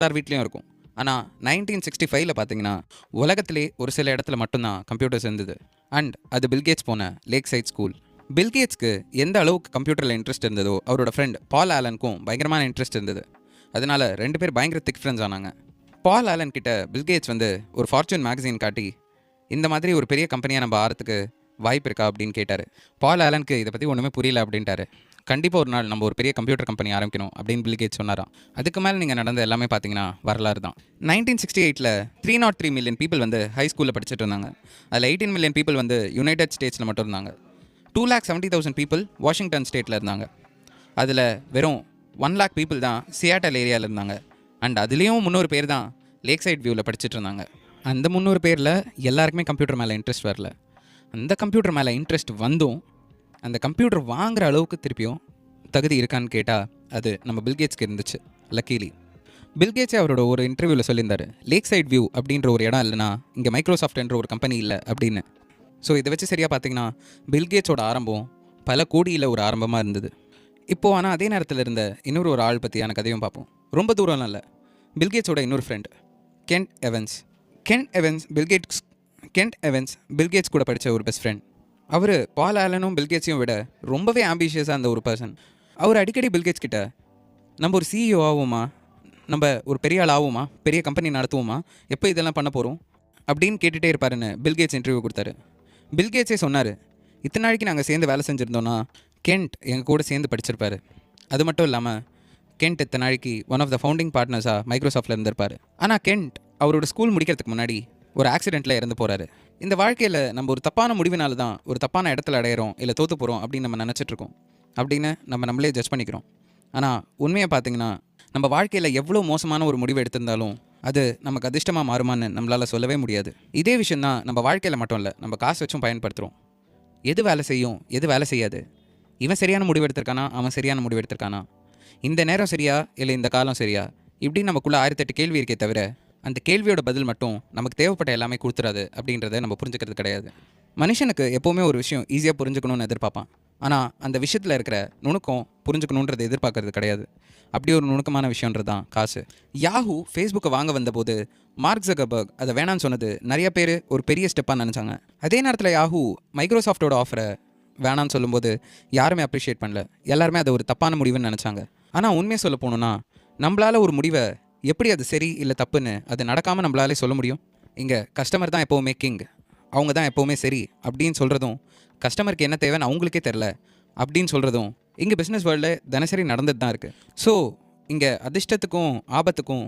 எல்லார் வீட்லேயும் இருக்கும். ஆனால் 1965ல் பார்த்தீங்கன்னா உலகத்திலே ஒரு சில இடத்துல மட்டும்தான் கம்ப்யூட்டர்ஸ் இருந்தது. அண்ட் அது பில்கேட்ஸ் போன லேக் சைட் ஸ்கூல். பில்கேட்ஸ்க்கு எந்த அளவுக்கு கம்ப்யூட்டரில் இன்ட்ரெஸ்ட் இருந்ததோ அவரோட ஃப்ரெண்ட் பால் ஆலனுக்கும் பயங்கரமான இன்ட்ரெஸ்ட் இருந்தது. அதனால 2 பேர் பயங்கர திக் ஃப்ரெண்ட்ஸ் ஆனாங்க. பால் ஆலன் கிட்ட பில்கேட்ஸ் வந்து ஒரு ஃபார்ச்சூன் மேகசின் காட்டி இந்த மாதிரி ஒரு பெரிய கம்பெனியாக நம்ம ஆறதுக்கு வாய்ப்பு இருக்கா அப்படின்னு கேட்டார். பால் ஆலனுக்கு இதை பற்றி ஒன்றுமே புரியல அப்படின்ட்டாரு. கண்டிப்பாக ஒரு நாள் நம்ம ஒரு பெரிய கம்ப்யூட்டர் கம்பெனி ஆரம்பிக்கணும் அப்படின்னு பில்கேட்ஸ் சொன்னாராம். அதுக்கு மேலே நீங்கள் நடந்த எல்லாமே பார்த்தீங்கன்னா வரலாறு தான். 1968ல் 303 மில்லியன் பீப்புள் வந்து ஹை ஸ்கூலில் படிச்சுட்டு இருந்தாங்க. அதில் 18 மில்லியன் பீப்புள் வந்து யுனைடெட் ஸ்டேட்ஸில் மட்டும் இருந்தாங்க. 270,000 பீப்புள் வாஷிங்டன் ஸ்டேட்டில் இருந்தாங்க. அதில் வெறும் 1 lakh பீப்புள் தான் சியாட்டல் ஏரியாவில் இருந்தாங்க. அண்ட் அதுலேயும் 300 பேர் தான் லேக் சைட் வியூவில் படிச்சுட்டு இருந்தாங்க. அந்த 300 பேரில் எல்லாருக்குமே கம்ப்யூட்டர் மேலே இன்ட்ரெஸ்ட் வரல. அந்த கம்ப்யூட்டர் மேலே இன்ட்ரெஸ்ட் வந்தும் அந்த கம்ப்யூட்டர் வாங்குகிற அளவுக்கு திருப்பியும் தகுதி இருக்கான்னு கேட்டால் அது நம்ம பில்கேட்ஸ்க்கு இருந்துச்சு. லக்கீலி பில்கேட்ஸே அவரோட ஒரு இன்டர்வியூவில் சொல்லியிருந்தார், லேக் சைட் வியூ அப்படின்ற ஒரு இடம் இல்லைனா இங்கே மைக்ரோசாஃப்ட் என்ற ஒரு கம்பெனி இல்லை அப்படின்னு. ஸோ இதை வச்சு சரியாக பார்த்தீங்கன்னா பில்கேட்ஸோட ஆரம்பம் பல கோடியில் ஒரு ஆரம்பமாக இருந்தது. இப்போது ஆனால் அதே நேரத்தில் இருந்த இன்னொரு ஒரு ஆள் பற்றியான கதையும் பார்ப்போம். ரொம்ப தூரம்லாம் இல்லை. பில்கேட்ஸோட இன்னொரு ஃப்ரெண்ட் கென்ட் எவன்ஸ். கென்ட் எவன்ஸ் பில்கேட்ஸ் கூட படித்த ஒரு பெஸ்ட் ஃப்ரெண்ட். அவர் பால் ஆலனும் பில்கேட்ஸையும் விட ரொம்பவே ஆம்பிஷியஸாக இருந்த ஒரு பர்சன். அவர் அடிக்கடி பில்கேட்ஸ் கிட்ட நம்ம ஒரு சிஇஓ ஆகுமா, நம்ம ஒரு பெரிய ஆள் ஆகுமா, பெரிய கம்பெனி நடத்துவோமா, எப்போ இதெல்லாம் பண்ண போகிறோம் அப்படின்னு கேட்டுகிட்டே இருப்பாருன்னு பில்கேட்ஸ் இன்டர்வியூ கொடுத்தாரு. பில்கேட்ஸே சொன்னார், இத்தனை நாளைக்கு நாங்கள் சேர்ந்து வேலை செஞ்சுருந்தோன்னா கென்ட் எங்கள் கூட சேர்ந்து படிச்சிருப்பார். அது மட்டும் இல்லாமல் கென்ட் இத்தனை நாளைக்கு ஒன் ஆஃப் த ஃபவுண்டிங் பார்ட்னர்ஸாக மைக்ரோசாஃப்ட்டில் இருந்திருப்பார். ஆனால் கென்ட் அவரோட ஸ்கூல் முடிக்கிறதுக்கு முன்னாடி ஒரு ஆக்சிடெண்ட்டில் இறந்து போகிறாரு. இந்த வாழ்க்கையில் நம்ம ஒரு தப்பான முடிவினால தான் ஒரு தப்பான இடத்துல அடையிறோம், இல்லை தோற்று போகிறோம் அப்படின்னு நம்ம நினச்சிட்ருக்கோம் அப்படின்னு நம்மளே ஜட்ஜ் பண்ணிக்கிறோம். ஆனால் உண்மையை பார்த்தீங்கன்னா நம்ம வாழ்க்கையில் எவ்வளோ மோசமான ஒரு முடிவு எடுத்திருந்தாலும் அது நமக்கு அதிர்ஷ்டமாக மாறுமான்னு நம்மளால் சொல்லவே முடியாது. இதே விஷயந்தான் நம்ம வாழ்க்கையில் மட்டும் இல்லை, நம்ம காசு வச்சும் பயன்படுத்துகிறோம். எது வேலை செய்யும், எது வேலை செய்யாது, இவன் சரியான முடிவு எடுத்திருக்கானா, அவன் சரியான முடிவு எடுத்திருக்கானா, இந்த நேரம் சரியா இல்லை இந்த காலம் சரியா, இப்படின்னு நமக்குள்ளே 1008 கேள்வி இருக்கே தவிர அந்த கேள்வியோட பதில் மட்டும் நமக்கு தேவைப்பட்ட எல்லாமே கொடுத்துறாது அப்படின்றத நம்ம புரிஞ்சுக்கிறது கிடையாது. மனுஷனுக்கு எப்போவுமே ஒரு விஷயம் ஈஸியாக புரிஞ்சுக்கணும்னு எதிர்பார்ப்பான். ஆனால் அந்த விஷயத்தில் இருக்கிற நுணுக்கம் புரிஞ்சுக்கணுன்றதை எதிர்பார்க்கறது கிடையாது. அப்படி ஒரு நுணுக்கமான விஷயன்றது தான் காசு. யாஹூ ஃபேஸ்புக்கை வாங்க வந்தபோது மார்க் ஜக்கர்பர்க் அதை வேணான்னு சொன்னது நிறைய பேர் ஒரு பெரிய ஸ்டெப்பாக நினச்சாங்க. அதே நேரத்தில் யாஹூ மைக்ரோசாஃப்டோட ஆஃபரை வேணான்னு சொல்லும்போது யாருமே அப்ரிஷியேட் பண்ணல. எல்லாருமே அதை ஒரு தப்பான முடிவுன்னு நினச்சாங்க. ஆனால் உண்மையை சொல்ல போகணுன்னா நம்மளால் ஒரு முடிவை எப்படி அது சரி இல்லை தப்புன்னு அது நடக்காமல் நம்மளாலே சொல்ல முடியும். இங்கே கஸ்டமர் தான் எப்போவுமே கிங், அவங்க தான் எப்போவுமே சரி அப்படின்னு சொல்கிறதும், கஸ்டமருக்கு என்ன தேவைன்னு அவங்களுக்கே தெரில அப்படின்னு சொல்கிறதும் இங்கே பிஸ்னஸ் வேர்ல்டில் தினசரி நடந்துட்டு தான் இருக்குது. ஸோ இங்கே அதிர்ஷ்டத்துக்கும் ஆபத்துக்கும்